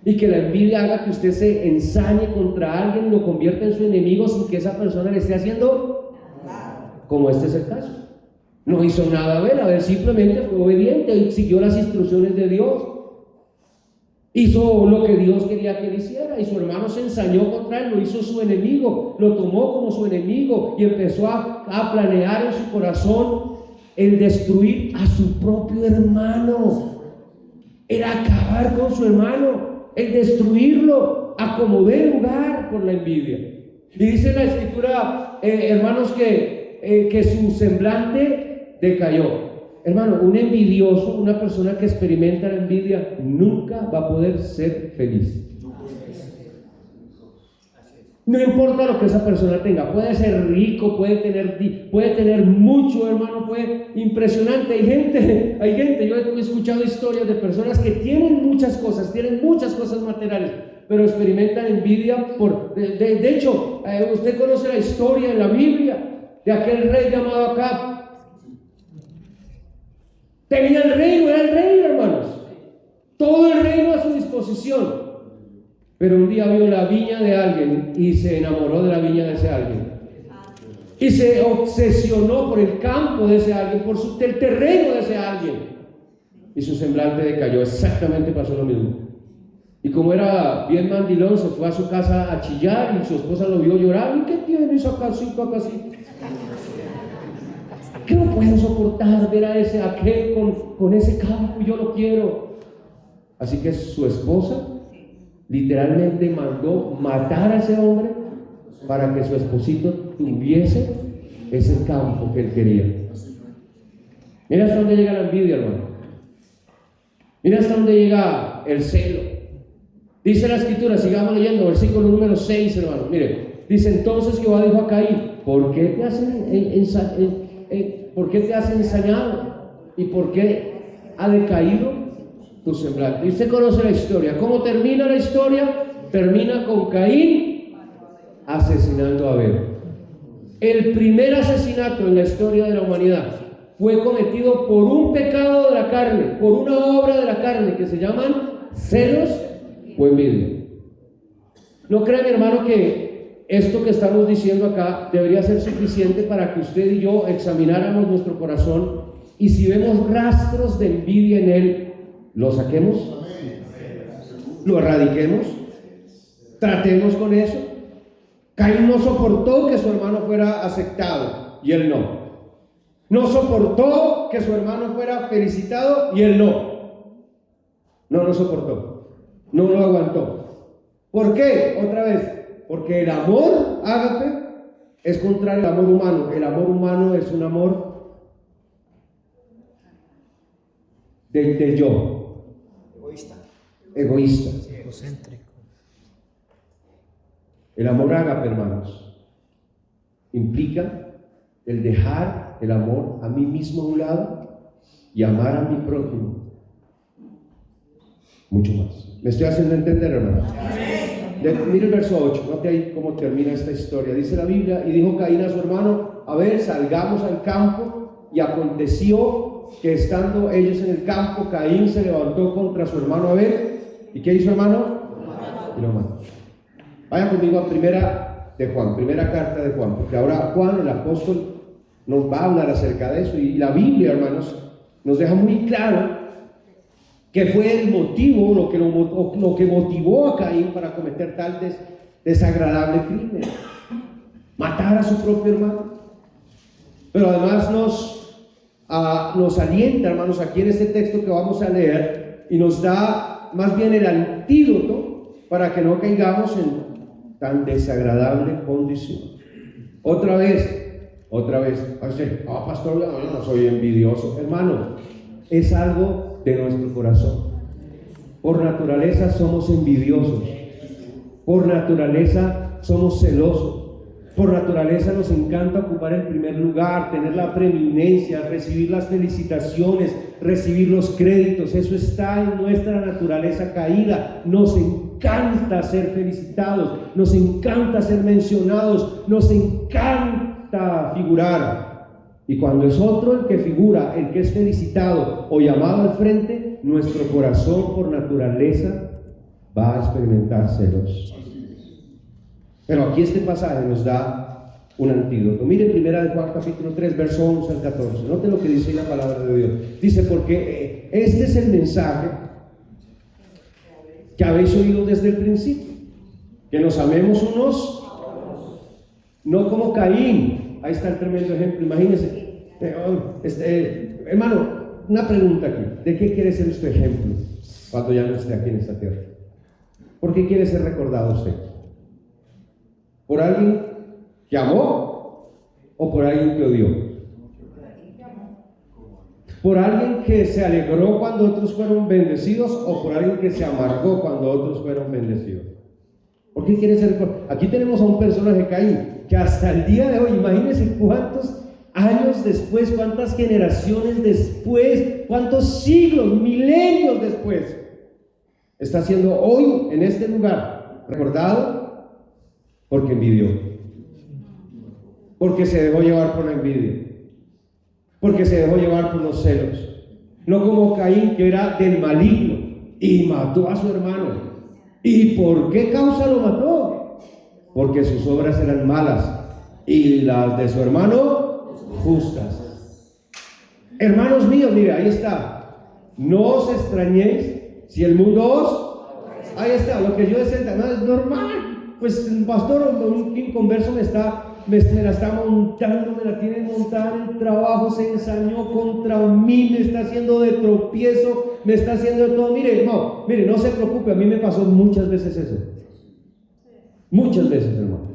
y que la envidia haga que usted se ensañe contra alguien y lo convierta en su enemigo sin que esa persona le esté haciendo nada, como este es el caso. No hizo nada Abel simplemente fue obediente y siguió las instrucciones de Dios. Hizo lo que Dios quería que él hiciera, y su hermano se ensañó contra él, lo hizo su enemigo, lo tomó como su enemigo y empezó a planear en su corazón el destruir a su propio hermano, el acabar con su hermano, el destruirlo a como dé lugar por la envidia. Y dice la escritura, hermanos, que su semblante decayó. Hermano, un envidioso, una persona que experimenta la envidia, nunca va a poder ser feliz. No importa lo que esa persona tenga, puede ser rico, puede tener mucho, hermano, impresionante. Hay gente, yo he escuchado historias de personas que tienen muchas cosas materiales, pero experimentan envidia de hecho, usted conoce la historia en la Biblia de aquel rey llamado Acab. Tenía el reino, era el rey, hermanos, todo el reino a su disposición. Pero un día vio la viña de alguien y se enamoró de la viña de ese alguien. Y se obsesionó por el campo de ese alguien, por el terreno de ese alguien. Y su semblante decayó. Exactamente pasó lo mismo. Y como era bien mandilón, se fue a su casa a chillar y su esposa lo vio llorar. ¿Y qué tiene esa casita así? ¿Qué no puedo soportar ver a aquel con ese campo? Yo lo quiero. Así que su esposa literalmente mandó matar a ese hombre para que su esposito tuviese ese campo que él quería. Mira hasta dónde llega la envidia, hermano. Mira hasta dónde llega el celo. Dice la Escritura, sigamos leyendo, versículo número 6, hermanos. Mire, dice: entonces Jehová dijo a Caín: ¿por qué te has ensañado? ¿Y por qué ha decaído tu semblante? Y usted conoce la historia. ¿Cómo termina la historia? Termina con Caín asesinando a Abel. El primer asesinato en la historia de la humanidad fue cometido por un pecado de la carne, por una obra de la carne que se llaman celos o envidia. No crea, mi hermano, que esto que estamos diciendo acá debería ser suficiente para que usted y yo examináramos nuestro corazón, y si vemos rastros de envidia en él, lo saquemos, lo erradiquemos, tratemos con eso. Caín no soportó que su hermano fuera aceptado y él no. No soportó que su hermano fuera felicitado y él no. No lo soportó. No lo aguantó. ¿Por qué? Otra vez, porque el amor ágape es contrario al amor humano. El amor humano es un amor del yo. Egoísta.
Egocéntrico.
El amor ágape, hermanos, implica el dejar el amor a mí mismo a un lado y amar a mi prójimo mucho más. ¿Me estoy haciendo entender, hermanos? Mira el verso 8, note ahí cómo termina esta historia. Dice la Biblia: y dijo Caín a su hermano: a ver, salgamos al campo. Y aconteció que estando ellos en el campo, Caín se levantó contra su hermano Abel. ¿Y qué hizo, hermano? Y lo mató. Vaya conmigo a primera carta de Juan, porque ahora Juan, el apóstol, nos va a hablar acerca de eso. Y la Biblia, hermanos, nos deja muy claro que fue el motivo, lo que motivó a Caín para cometer tal desagradable crimen: matar a su propio hermano. Pero además nos alienta, hermanos, aquí en este texto que vamos a leer, y nos da más bien el antídoto para que no caigamos en tan desagradable condición. Otra vez, pastor, yo no soy envidioso. Hermano, es algo de nuestro corazón. Por naturaleza somos envidiosos, por naturaleza somos celosos, por naturaleza nos encanta ocupar el primer lugar, tener la preeminencia, recibir las felicitaciones, recibir los créditos. Eso está en nuestra naturaleza caída. Nos encanta ser felicitados, nos encanta ser mencionados, nos encanta figurar. Y cuando es otro el que figura, el que es felicitado o llamado al frente, nuestro corazón por naturaleza va a experimentar celos. Pero aquí este pasaje nos da un antídoto. Mire primera de Juan capítulo 3, verso 11 al 14. Note lo que dice la palabra de Dios. Dice: porque este es el mensaje que habéis oído desde el principio, que nos amemos unos, no como Caín. Ahí está el tremendo ejemplo. Imagínense, hermano, una pregunta aquí: ¿de qué quiere ser usted ejemplo cuando ya no esté aquí en esta tierra? ¿Por qué quiere ser recordado usted? ¿Por alguien que amó o por alguien que odió? ¿Por alguien que se alegró cuando otros fueron bendecidos o por alguien que se amargó cuando otros fueron bendecidos? ¿Por qué quiere ser recordado? Aquí tenemos a un personaje, Caín, que hasta el día de hoy, imagínense cuántos años después, cuántas generaciones después, cuántos siglos, milenios después, está siendo hoy en este lugar recordado porque envidió, porque se dejó llevar por la envidia, porque se dejó llevar por los celos. No como Caín, que era del maligno y mató a su hermano. ¿Y por qué causa lo mató? Porque sus obras eran malas y las de su hermano justas. Hermanos míos, mire, ahí está: no os extrañéis si el mundo os... Ahí está, lo que yo decía, no es normal. Pues el pastor, un inconverso me la está montando, me la tiene montada en el trabajo, se ensañó contra mí, me está haciendo de tropiezo, me está haciendo de todo. Mire, no se preocupe, a mí me pasó muchas veces eso. Muchas veces, hermano.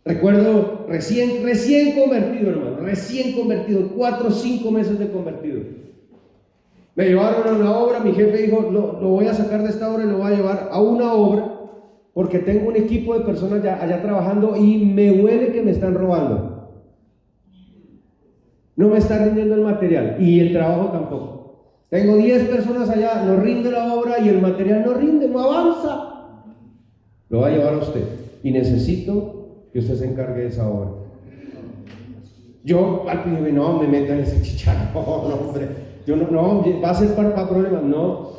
Recuerdo recién convertido, hermano, 4 o 5 meses de convertido. Me llevaron a una obra, mi jefe dijo, lo voy a sacar de esta obra y lo voy a llevar a una obra porque tengo un equipo de personas allá trabajando y me huele que me están robando. No me está rindiendo el material y el trabajo tampoco. Tengo 10 personas allá, no rinde la obra y el material no rinde, no avanza. Lo voy a llevar a usted y necesito que usted se encargue de esa obra. Yo al principio, no, me metan ese chicharrón, no, hombre. Yo no, va a ser para problemas. No,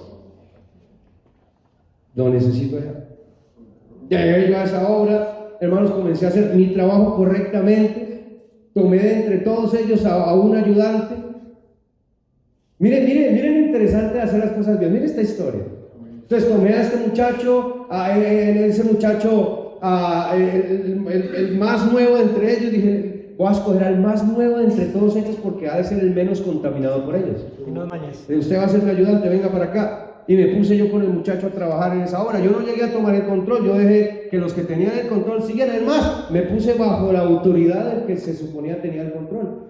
lo necesito ya. Llegué yo a esa obra, hermanos, comencé a hacer mi trabajo correctamente. Tomé de entre todos ellos a un ayudante. Miren, interesante hacer las cosas bien. Miren esta historia. Entonces tomé a este muchacho, el más nuevo de entre ellos, dije, voy a escoger al más nuevo de entre todos ellos porque ha de ser el menos contaminado por ellos. Usted va a ser mi ayudante, venga para acá. Y me puse yo con el muchacho a trabajar en esa obra. Yo no llegué a tomar el control, yo dejé que los que tenían el control siguieran. Además, me puse bajo la autoridad del que se suponía tenía el control.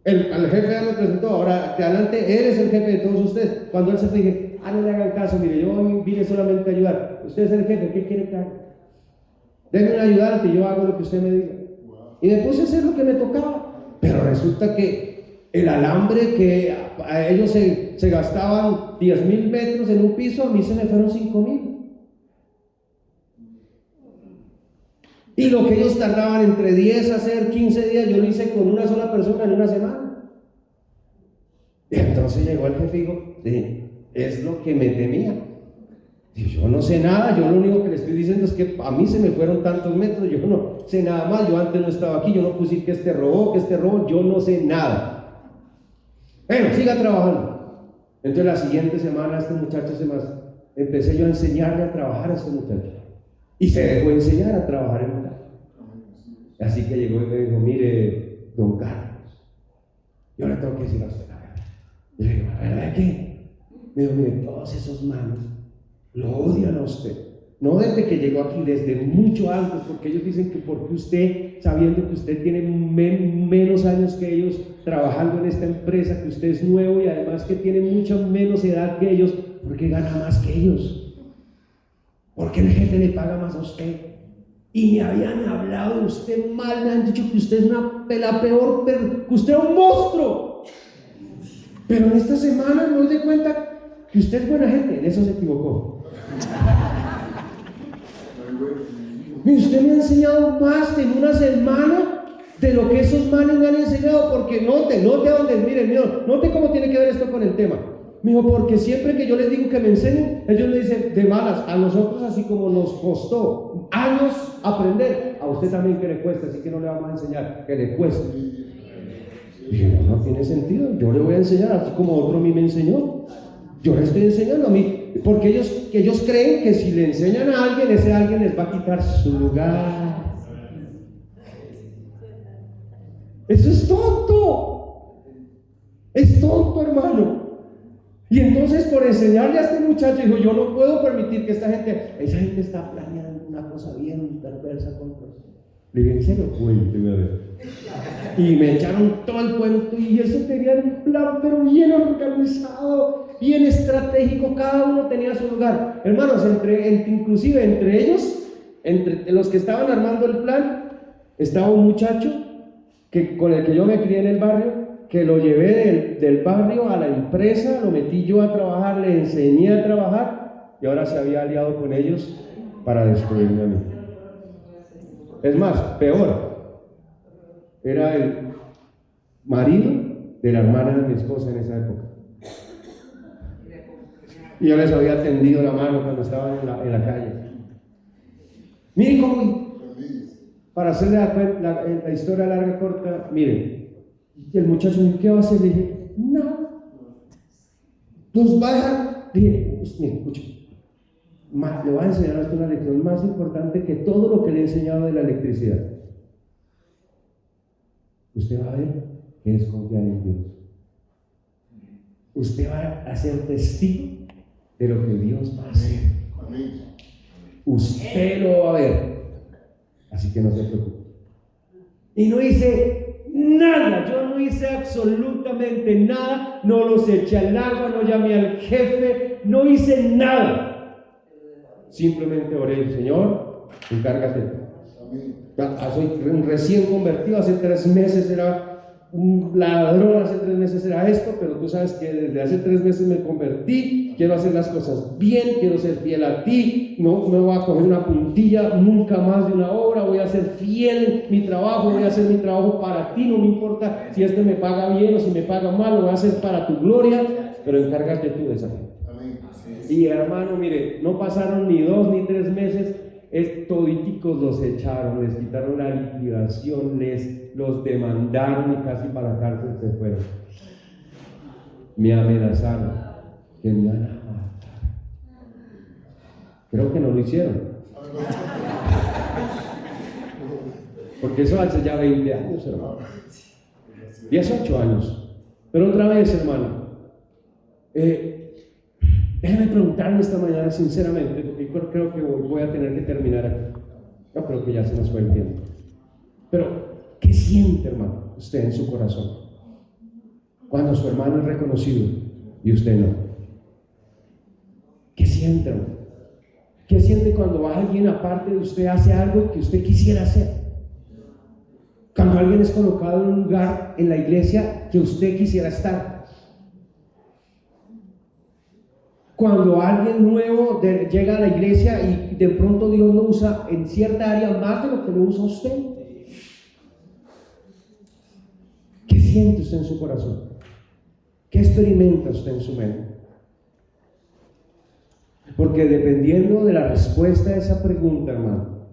El jefe ya me presentó, ahora de adelante él es el jefe de todos ustedes. Cuando él se fue, dije, no le hagan caso, mire, yo vine solamente a ayudar. Usted es el jefe, ¿qué quiere que haga? Denme un ayudante y yo hago lo que usted me diga. Y me puse a hacer lo que me tocaba. Pero resulta que el alambre que a ellos se gastaban 10,000 metros en un piso, a mí se me fueron 5,000. Y lo que ellos tardaban entre 10 a hacer 15 días, yo lo hice con una sola persona en una semana. Y entonces llegó el jefe y dijo, es lo que me temía. Y yo no sé nada, yo lo único que le estoy diciendo es que a mí se me fueron tantos metros, yo no sé nada más, yo antes no estaba aquí, yo no puse decir que este robó, yo no sé nada. Bueno, siga trabajando. Entonces la siguiente semana este muchacho empecé yo a enseñarle a trabajar a este muchacho. Y se dejó enseñar a trabajar en metal. Así que llegó y me dijo, mire, don Carlos, yo le tengo que decir a usted la verdad. Y le digo, ¿la verdad qué? Me dijo, mire, todos esos manos lo odian a usted. No desde que llegó aquí, desde mucho antes, porque ellos dicen que porque usted, sabiendo que usted tiene menos años que ellos trabajando en esta empresa, que usted es nuevo y además que tiene mucha menos edad que ellos, porque gana más que ellos. Porque el jefe le paga más a usted. Y me habían hablado de usted mal, me han dicho que usted es la peor, que usted es un monstruo. Pero en esta semana me doy cuenta que usted es buena gente. En eso se equivocó. Y usted me ha enseñado más en una semana de lo que esos manes me han enseñado. Porque note a dónde, miren, note cómo tiene que ver esto con el tema. Me dijo, porque siempre que yo les digo que me enseñen, ellos me dicen, de malas, a nosotros así como nos costó años aprender, a usted también que le cuesta, así que no le vamos a enseñar, que le cueste. Dije, no tiene sentido, yo le voy a enseñar, así como otro a mí me enseñó. Yo le estoy enseñando a mí, porque ellos creen que si le enseñan a alguien, ese alguien les va a quitar su lugar. Eso es tonto, hermano. Y entonces por enseñarle a este muchacho, dijo, yo no puedo permitir que esa gente está planeando una cosa bien perversa contra nosotros. Le dije, ¿en serio? Cuénteme a ver. Y me echaron todo el cuento y eso tenía un plan, pero bien organizado, bien estratégico, cada uno tenía su lugar. Hermanos, inclusive entre ellos, entre los que estaban armando el plan, estaba un muchacho con el que yo me crié en el barrio, que lo llevé del barrio a la empresa, lo metí yo a trabajar, le enseñé a trabajar y ahora se había aliado con ellos para destruirme a mí. Es más, peor, era el marido de la hermana de mi esposa en esa época. Y yo les había tendido la mano cuando estaban en la calle. Miren cómo, para hacerle la historia larga corta, miren. Y el muchacho me dijo, ¿qué va a hacer? Le dije, no. Nos va a dejar. Le dije, mire, escuche. Le voy a enseñar a usted una lección más importante que todo lo que le he enseñado de la electricidad. Usted va a ver que es confiar en Dios. Usted va a ser testigo de lo que Dios va a hacer. Usted lo va a ver. Así que no se preocupe. Y no dice, Nada, yo no hice absolutamente nada, no los eché al agua, no llamé al jefe, no hice nada. Simplemente oré, Señor, encárgate. Soy recién convertido, hace 3 meses era un ladrón, hace 3 meses era esto, pero tú sabes que desde hace 3 meses me convertí, quiero hacer las cosas bien, quiero ser fiel a ti, no me voy a coger una puntilla nunca más de una obra, voy a ser fiel en mi trabajo, voy a hacer mi trabajo para ti, no me importa si me paga bien o si me paga mal, lo voy a hacer para tu gloria, pero encárgate tú de esa gente. Y hermano, mire, no pasaron ni 2 ni 3 meses, toditicos los echaron, les quitaron la liquidación, los demandaron y casi para la cárcel se fueron. Me amenazaron que me iban a matar. Creo que no lo hicieron, porque eso hace ya 20 años, hermano, 18 años. Pero otra vez, hermano, déjame preguntarle esta mañana sinceramente, porque creo que voy a tener que terminar aquí. Yo creo que ya se nos fue el tiempo. Pero, ¿qué siente, hermano, usted en su corazón cuando su hermano es reconocido y usted no? ¿Qué siente, hermano? ¿Qué siente cuando alguien aparte de usted hace algo que usted quisiera hacer? Cuando alguien es colocado en un lugar en la iglesia que usted quisiera estar. Cuando alguien nuevo llega a la iglesia y de pronto Dios lo usa en cierta área más de lo que lo usa usted. ¿Qué siente usted en su corazón? ¿Qué experimenta usted en su mente? Porque dependiendo de la respuesta a esa pregunta, hermano,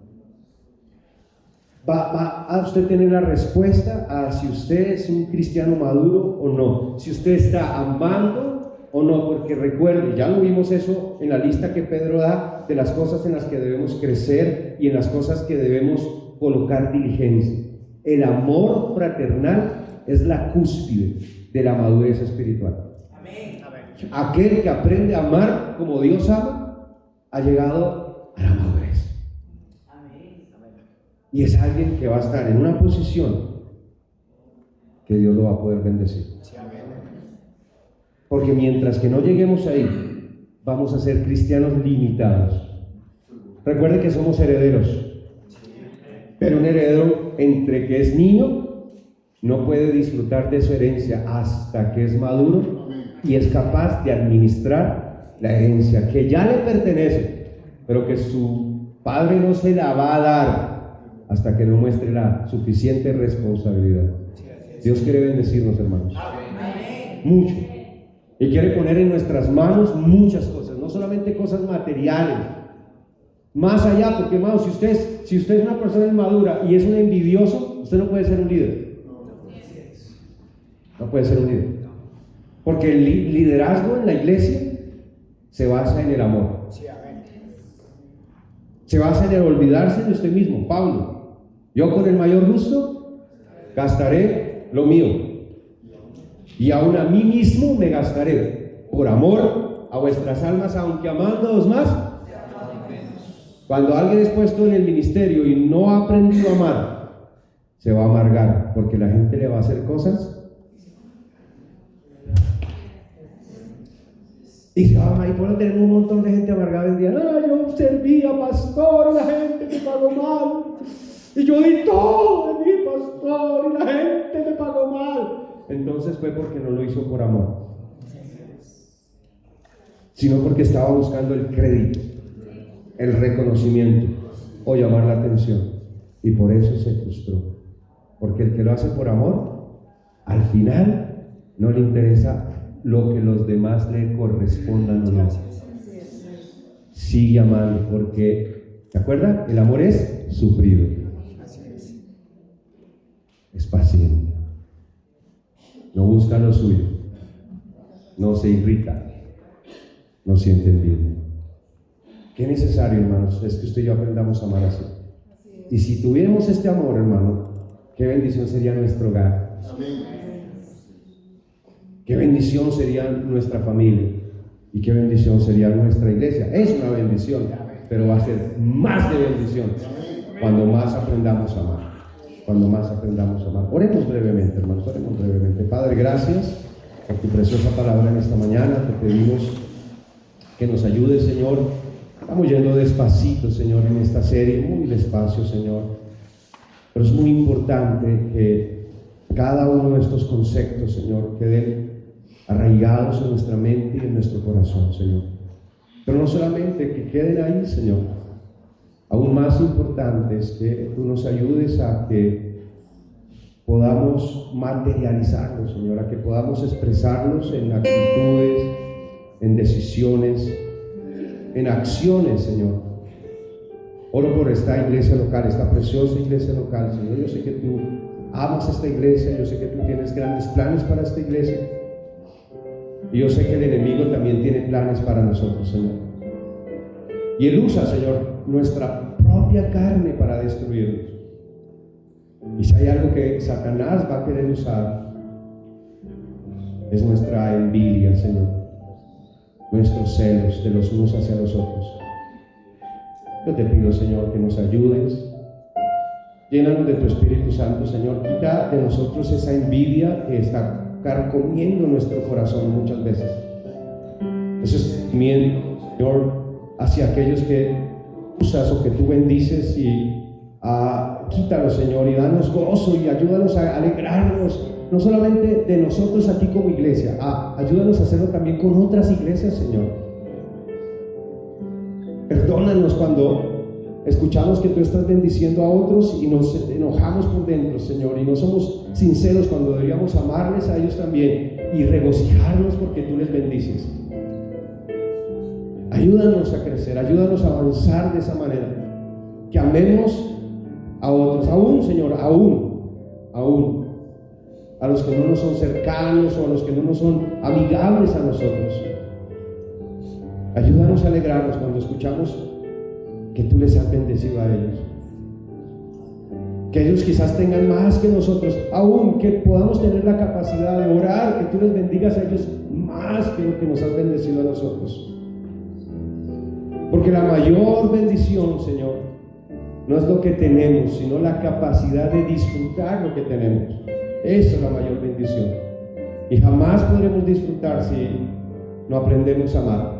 va a usted tener la respuesta a si usted es un cristiano maduro o no, si usted está amando o no, porque recuerde, ya lo vimos eso en la lista que Pedro da de las cosas en las que debemos crecer y en las cosas que debemos colocar diligencia. El amor fraternal es la cúspide de la madurez espiritual.
Amén.
Aquel que aprende a amar como Dios ama, ha llegado a la madurez.
Amén.
Y es alguien que va a estar en una posición que Dios lo va a poder bendecir. Porque mientras que no lleguemos ahí, vamos a ser cristianos limitados. Recuerde que somos herederos, pero un heredero entre que es niño no puede disfrutar de su herencia hasta que es maduro y es capaz de administrar la herencia que ya le pertenece, pero que su padre no se la va a dar hasta que no muestre la suficiente responsabilidad. Dios quiere bendecirnos, hermanos, mucho. Y quiere poner en nuestras manos muchas cosas, no solamente cosas materiales, más allá, porque hermano, si usted es una persona inmadura y es un envidioso, usted no puede ser un líder. No puede ser un líder. Porque el liderazgo en la iglesia se basa en el amor. Se basa en el olvidarse de usted mismo. Pablo, yo con el mayor gusto gastaré lo mío. Y aún a mí mismo me gastaré por amor a vuestras almas, aunque amándoos más. Cuando alguien es puesto en el ministerio y no ha aprendido a amar, se va a amargar, porque la gente le va a hacer cosas y por eso tenemos un montón de gente amargada en día. Yo servía pastor y la gente me pagó mal, y yo di todo de mi pastor y la gente me pagó mal. Entonces fue porque no lo hizo por amor, sino porque estaba buscando el crédito, el reconocimiento o llamar la atención, y por eso se frustró. Porque el que lo hace por amor, al final no le interesa lo que los demás le correspondan o no. Sigue amando, porque, ¿te acuerdas? El amor es sufrido, es paciente, no busca lo suyo, no se irrita, no siente envidia. Qué necesario, hermanos, es que usted y yo aprendamos a amar así. Y si tuviéramos este amor, hermano, qué bendición sería nuestro hogar. Qué bendición sería nuestra familia. Y qué bendición sería nuestra iglesia. Es una bendición, pero va a ser más de bendición cuando más aprendamos a amar. cuando más aprendamos a amar. Oremos brevemente, hermanos, oremos brevemente. Padre, gracias por tu preciosa palabra en esta mañana. Te pedimos que nos ayudes, Señor. Estamos yendo despacito, Señor, en esta serie, muy despacio, Señor. Pero es muy importante que cada uno de estos conceptos, Señor, queden arraigados en nuestra mente y en nuestro corazón, Señor. Pero no solamente que queden ahí, Señor. Aún más importante es que tú nos ayudes a que podamos materializarlos, Señor, a que podamos expresarlos en actitudes, en decisiones, en acciones, Señor. Oro por esta iglesia local, esta preciosa iglesia local, Señor. Yo sé que tú amas esta iglesia, yo sé que tú tienes grandes planes para esta iglesia. Y yo sé que el enemigo también tiene planes para nosotros, Señor. Y Él usa, Señor, nuestra propia carne para destruirnos. Y si hay algo que Satanás va a querer usar, es nuestra envidia, Señor. Nuestros celos de los unos hacia los otros. Yo te pido, Señor, que nos ayudes. Llénanos de tu Espíritu Santo, Señor. Quita de nosotros esa envidia que está carcomiendo nuestro corazón muchas veces. Ese sentimiento, Señor, hacia aquellos que usas o que tú bendices, y quítalo, Señor, y danos gozo y ayúdanos a alegrarnos, no solamente de nosotros aquí como iglesia, ayúdanos a hacerlo también con otras iglesias, Señor. Perdónanos cuando escuchamos que tú estás bendiciendo a otros y nos enojamos por dentro, Señor, y no somos sinceros cuando deberíamos amarles a ellos también y regocijarnos porque tú les bendices. Ayúdanos a crecer, ayúdanos a avanzar de esa manera, que amemos a otros, aún, Señor, aún a los que no nos son cercanos o a los que no nos son amigables a nosotros. Ayúdanos a alegrarnos cuando escuchamos que tú les has bendecido a ellos, que ellos quizás tengan más que nosotros, aún que podamos tener la capacidad de orar, que tú les bendigas a ellos más que lo que nos has bendecido a nosotros. Porque la mayor bendición, Señor, no es lo que tenemos, sino la capacidad de disfrutar lo que tenemos. Esa es la mayor bendición. Y jamás podremos disfrutar si no aprendemos a amar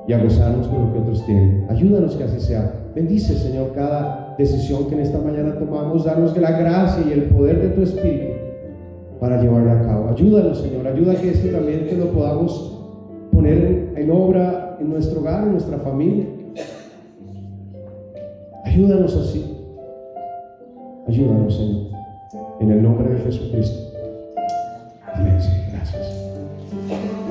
y a gozarnos con lo que otros tienen. Ayúdanos que así sea. Bendice, Señor, cada decisión que en esta mañana tomamos. Danos la gracia y el poder de tu Espíritu para llevarla a cabo. Ayúdanos, Señor. Ayuda que esto también que lo podamos poner en obra en nuestro hogar, en nuestra familia. Ayúdanos así. Ayúdanos, Señor. En el nombre de Jesucristo. Amén, Señor. Gracias.